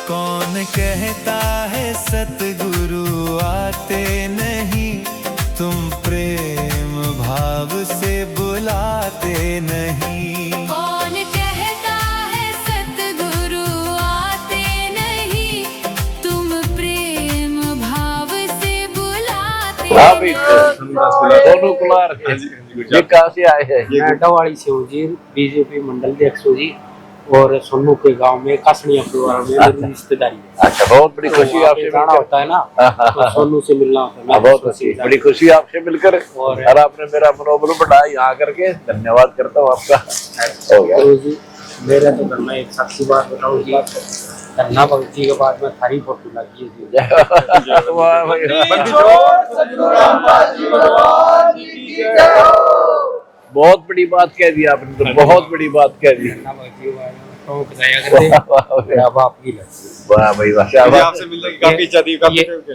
कौन कहता है सतगुरु आते नहीं, तुम प्रेम भाव से बुलाते नहीं। कौन कहता है सतगुरु आते नहीं, तुम प्रेम भाव से बुलाते नहीं। सोनू कुमार ये कहाँ से आए हैं? मैं डवाड़ी से हूँ जी, बीजेपी मंडल अध्यक्ष हूँ जी, और सोनू के गांव में कासनिया परिवार में मेरी रिश्तेदारी है। अच्छा, बहुत बड़ी खुशी आपसे जाना होता है ना, तो सोनू से मिलना होता है। बहुत अच्छी बड़ी खुशी आपसे मिलकर, और आपने मेरा मनोबल बढ़ाया यहाँ करके, धन्यवाद करता हूँ आपका। हो गया तो जी मेरे तो घर में एक सच्ची बात बताऊँ जी, धन्ना भगत जी के बाद में थारी फोटो लगी है जी। वाह भाई बहुत बड़ी बात कह दी आपने, तो बहुत बड़ी बात कह दी। धन्ना भगत जी के बाद में टोक दया करते हैं, अब आपकी लगती है। वाह भाई वाह, आपसे मिलने की काफी इच्छा थी।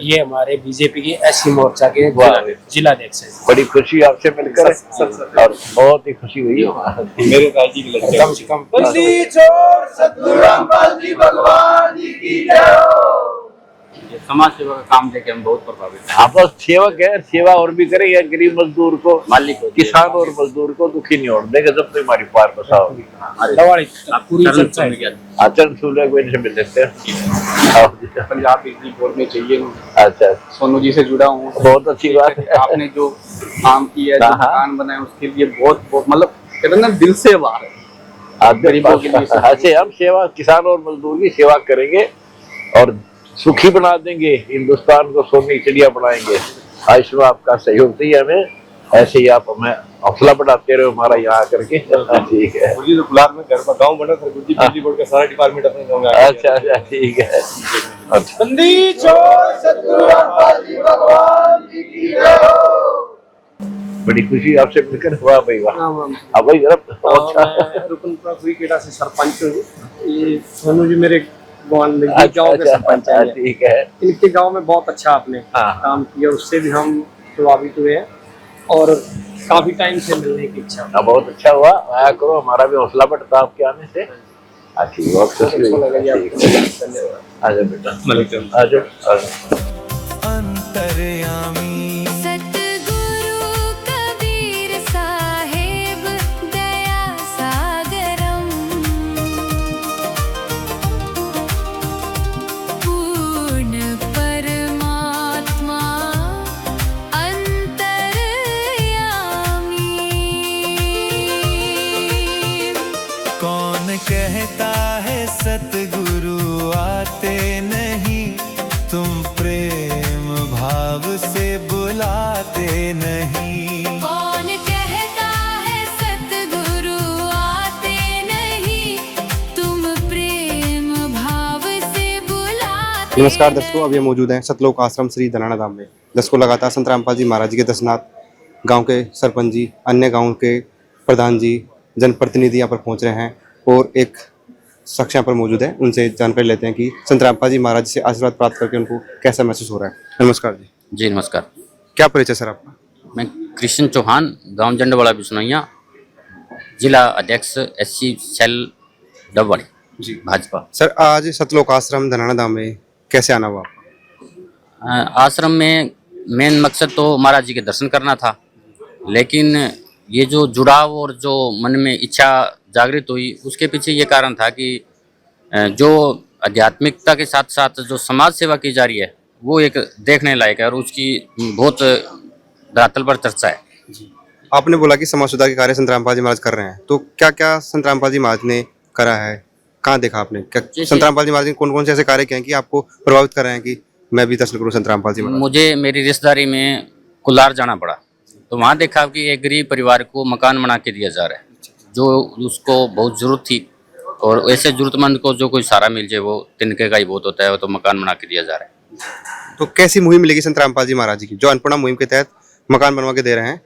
ये हमारे बीजेपी के एससी मोर्चा के जिला अध्यक्ष है। बड़ी खुशी आपसे मिलकर, और बहुत ही खुशी हुई मेरे ताजी की लड़के कम से कम समाज सेवा का काम देखे हम बहुत प्रभावित हैं। आपस सेवक है, सेवा और भी करें, या गरीब मजदूर को, मालिक को, किसान और मजदूर को दुखी नहीं होने देंगे। जब तक हमारी पार बसाओ दवाड़ी पूरी चरण जनता है। सुन गया। आचरण सूर्य को इनसे मिल लेते हैं। पंजाब बिजली बोर्ड में चाहिए, अच्छा, सोनू जी से जुड़ा हूँ। बहुत अच्छी बात है। आपने जो काम किया है, जो मकान बनाए, उसके लिए बहुत बहुत मतलब कहते हैं ना, दिल से बाहर है। गरीबों के लिए अच्छे, हम सेवा, किसान और मजदूर की सेवा करेंगे और सुखी बना देंगे हिंदुस्तान को, सोने की चिड़िया बनाएंगे। आज में आपका सहयोग चाहिए हमें, ऐसे ही आप हमें हौसला बढ़ाते रहो हमारा यहाँ करके। ठीक है, तो गुलाब में घर का गांव बना था, बिजली बोर्ड का सारा डिपार्टमेंट अपने गांव में। अच्छा अच्छा, ठीक है। अच्छा, बड़ी खुशी आपसे मिलकर। वाह भाई वाह, अब भाई जरा अच्छा। रुकनपुरा केड़ा से सरपंच हूँ। ये सोनू जी मेरे गांव के सरपंच हैं। ठीक है, इनके गांव में बहुत अच्छा आपने काम किया, उससे भी हम प्रभावित हुए हैं और काफी टाइम से मिलने की इच्छा। बहुत अच्छा हुआ, आया करो, हमारा भी हौसला बढ़ता आपके आने से। अच्छी बहुत खुशी हुई। आजा बेटा, आजा। अंतर्यामी सतगुरु कबीर साहेब दया सागरम, पूर्ण परमात्मा अंतर्यामी। कौन कहता है सतगुरु आते नहीं, तुम प्रेम भाव से बुलाते नहीं। कौन कहता है सतगुरु आते नहीं, तुम प्रेम भाव से बुलाते। नमस्कार दर्शकों, अब ये मौजूद हैं सतलोक आश्रम श्री धनाना धाम में। दर्शकों, लगातार संत रामपाल जी महाराज जी के दर्शनार्थ गांव के सरपंच जी, अन्य गांव के प्रधान जी, जनप्रतिनिधि यहाँ पर पहुंच रहे हैं और एक शख्स यहाँ पर मौजूद है। उनसे जानकारी लेते हैं कि संत रामपाल जी महाराज से आशीर्वाद प्राप्त करके उनको कैसा महसूस हो रहा है। नमस्कार जी। जी नमस्कार, क्या परिचय सर आपका? मैं कृष्ण चौहान, गांव जंडवाड़ा बिश्नोइया, जिला अध्यक्ष एससी सेल डबवाड़ी जी, भाजपा। सर आज सतलोक आश्रम धनाना धाम में कैसे आना हुआ आपका? आश्रम में मेन मकसद तो महाराज जी के दर्शन करना था, लेकिन ये जो जुड़ाव और जो मन में इच्छा जागृत हुई, उसके पीछे ये कारण था कि जो आध्यात्मिकता के साथ साथ जो समाज सेवा की जा रही है, वो एक देखने लायक है और उसकी बहुत धरातल पर चर्चा है। आपने बोला कि समाज सुधार के कार्य संत रामपाल जी महाराज कर रहे हैं, तो क्या क्या संत रामपाल जी महाराज ने करा है? कहाँ देखा आपने? क्या संत रामपाल जी महाराज ने कौन कौन से ऐसे कार्य किए हैं कि आपको प्रभावित कर रहे हैं कि मैं भी दर्शन करूँ संत रामपाल जी महाराज? मुझे मेरी रिश्तेदारी में कुलार जाना पड़ा, तो वहाँ देखा कि एक गरीब परिवार को मकान बना के दिया जा रहा है, जो उसको बहुत जरूरत थी, और ऐसे जरूरतमंद को जो कोई सहारा मिल जाए, वो तिनके का ही बहुत होता है, वो तो मकान बना के दिया जा रहा है। तो कैसी मुहिम मिलेगी संत रामपाल जी महाराज जी की, जो अन्नपूर्णा मुहिम के तहत मकान बनवा के दे रहे हैं?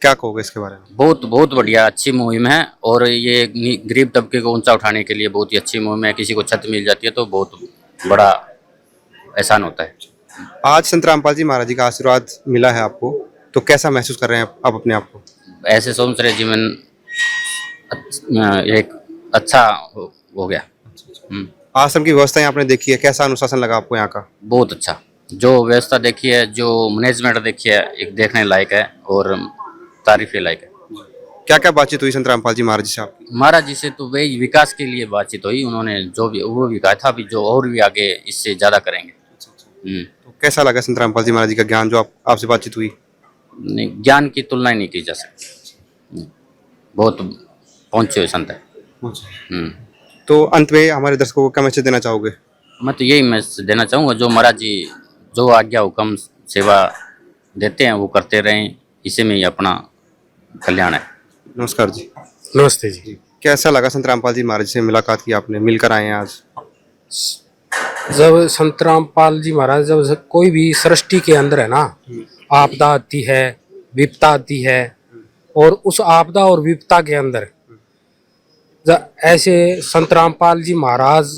क्या कहोगे इसके बारे में? बहुत बहुत बढ़िया अच्छी मुहिम है, और ये गरीब तबके को ऊंचा उठाने के लिए बहुत ही अच्छी मुहिम है। किसी को छत मिल जाती है तो बहुत बड़ा एहसान होता है। आज संत रामपाल जी महाराज जी का आशीर्वाद मिला है आपको, तो कैसा महसूस कर रहे हैं आप अपने आप को? ऐसे सोच रहे जीवन एक अच्छा हो गया। आश्रम की व्यवस्थाएं आपने देखी है, कैसा अनुशासन लगा आपको यहाँ का? बहुत अच्छा, जो व्यवस्था देखी है, जो मैनेजमेंट देखी है, एक देखने लायक है और तारीफ के लायक है। क्या क्या बातचीत हुई संत रामपाल जी महाराज जी से आपकी? महाराज जी से तो वही विकास के लिए बातचीत हुई, उन्होंने जो भी वो भी कहा था भी जो और भी आगे इससे ज्यादा करेंगे। तो कैसा लगा संत रामपाल जी महाराज जी का ज्ञान जो आपसे बातचीत हुई? नहीं, ज्ञान की तुलना ही नहीं की जा सकती, बहुत पहुंचे हुए संत है। तो अंत में हमारे दर्शकों को क्या मैसेज देना चाहोगे? मैं तो यही मैसेज देना चाहूँगा, जो महाराज जी जो आज्ञा हुक्म सेवा देते हैं वो करते रहें, इसी में ही अपना कल्याण है। नमस्कार जी। नमस्ते जी। कैसा लगा संत रामपाल जी महाराज से मुलाकात की आपने, मिलकर आए हैं आज? जब संत रामपाल जी महाराज जब कोई भी सृष्टि के अंदर है ना, आपदा आती है, विपदा आती है, और उस आपदा और विपदा के अंदर ऐसे संत रामपाल जी महाराज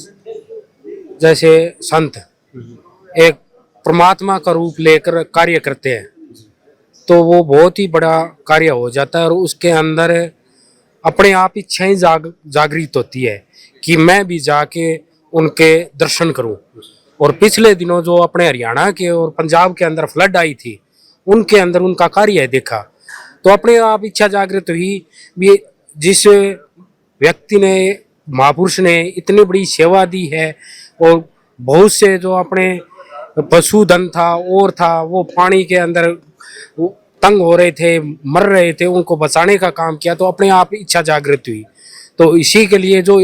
जैसे संत एक परमात्मा का रूप लेकर कार्य करते हैं, तो वो बहुत ही बड़ा कार्य हो जाता है। और उसके अंदर अपने आप इच्छाएं जागृत होती है कि मैं भी जाके उनके दर्शन करूं। और पिछले दिनों जो अपने हरियाणा के और पंजाब के अंदर फ्लड आई थी, उनके अंदर उनका कार्य देखा तो अपने आप इच्छा जागृत हुई भी, जिस व्यक्ति ने, महापुरुष ने इतनी बड़ी सेवा दी है और बहुत से जो अपने पशुधन था और था वो पानी के अंदर तंग हो रहे थे, मर रहे थे, उनको बचाने का काम किया, तो अपने आप इच्छा जागृत हुई। तो इसी के लिए जो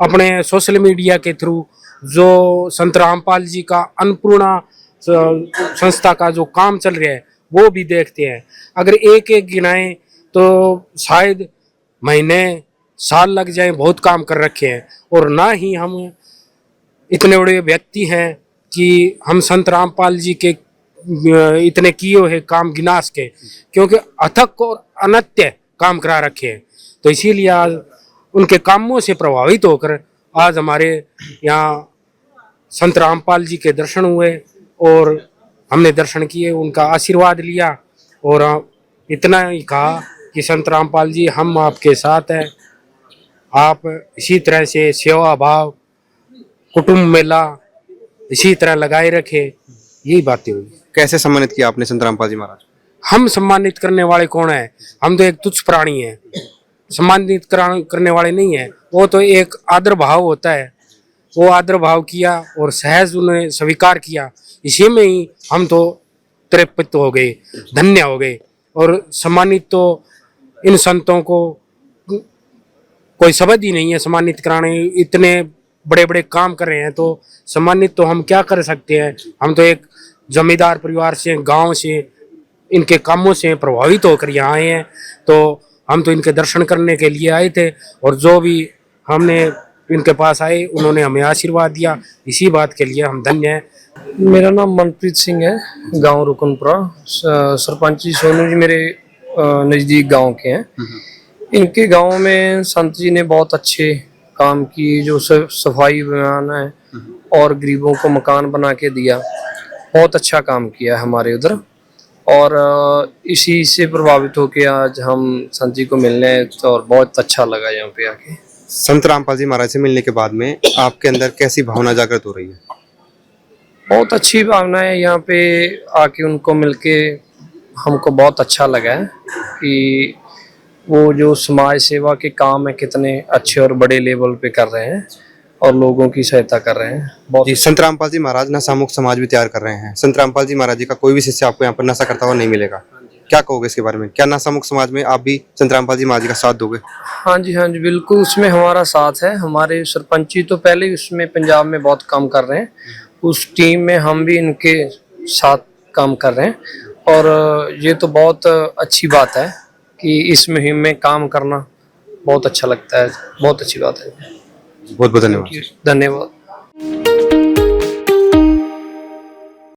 अपने सोशल मीडिया के थ्रू जो संत रामपाल जी का अन्नपूर्णा संस्था का जो काम चल रहा है वो भी देखते हैं। अगर एक एक गिनाएं तो शायद महीने साल लग जाए, बहुत काम कर रखे हैं। और ना ही हम इतने बड़े व्यक्ति हैं कि हम संत रामपाल जी के इतने किए हुए काम गिना सके, क्योंकि अथक और अनत्य काम करा रखे हैं। तो इसीलिए आज उनके कामों से प्रभावित होकर आज हमारे यहाँ संत रामपाल जी के दर्शन हुए और हमने दर्शन किए, उनका आशीर्वाद लिया और इतना ही कहा कि संत रामपाल जी हम आपके साथ हैं, आप इसी तरह से सेवा भाव, कुटुंब मेला इसी तरह लगाए रखे। यही बातें हुई। कैसे सम्मानित किया आपने संत रामपाल जी महाराज? हम सम्मानित करने वाले कौन है? हम तो एक तुच्छ प्राणी हैं, सम्मानित करने वाले नहीं है। वो तो एक आदर भाव होता है, वो आदर भाव किया और सहज उन्हें स्वीकार किया, इसी में ही हम तो तृप्त हो गए, धन्य हो गए। और सम्मानित तो इन संतों को कोई शब्द ही नहीं है सम्मानित कराने, इतने बड़े बड़े काम कर रहे हैं, तो सम्मानित तो हम क्या कर सकते हैं। हम तो एक जमींदार परिवार से, गांव से, इनके कामों से प्रभावित होकर यहाँ आए हैं, तो हम तो इनके दर्शन करने के लिए आए थे। और जो भी हमने इनके पास आए उन्होंने हमें आशीर्वाद दिया, इसी बात के लिए हम धन्य हैं। मेरा नाम मनप्रीत सिंह है, गांव रुकनपुरा। सरपंच जी सोनू जी मेरे नज़दीक गांव के हैं। इनके गांव में संत जी ने बहुत अच्छे काम किए, जो सफाई अभियान है और गरीबों को मकान बना के दिया, बहुत अच्छा काम किया है हमारे उधर। और इसी से प्रभावित होकर आज हम संत जी को मिलने, और बहुत अच्छा लगा यहाँ पे आके। संत रामपाल जी महाराज से मिलने के बाद में आपके अंदर कैसी भावना जागृत हो रही है? बहुत अच्छी भावना है, यहाँ पे आके उनको मिलके हमको बहुत अच्छा लगा है कि वो जो समाज सेवा के काम है कितने अच्छे और बड़े लेवल पे कर रहे हैं और लोगों की सहायता कर रहे हैं। बहुत जी, संत रामपाल जी महाराज नशा मुक्त समाज भी तैयार कर रहे हैं। संत रामपाल जी महाराज जी का कोई भी शिष्य आपको यहाँ पर नशा करता हुआ नहीं मिलेगा, क्या कहोगे इसके बारे में? क्या नशा मुक्त समाज में आप भी संत रामपाल जी महाराज जी का साथ दोगे? हाँ जी बिल्कुल, उसमें हमारा साथ है। हमारे सरपंच जी तो पहले ही उसमें पंजाब में बहुत काम कर रहे हैं, उस टीम में हम भी इनके साथ काम कर रहे हैं। और ये तो बहुत अच्छी बात है कि इस मुहिम में काम करना बहुत अच्छा लगता है, बहुत अच्छी बात है। बहुत बहुत धन्यवाद। धन्यवाद।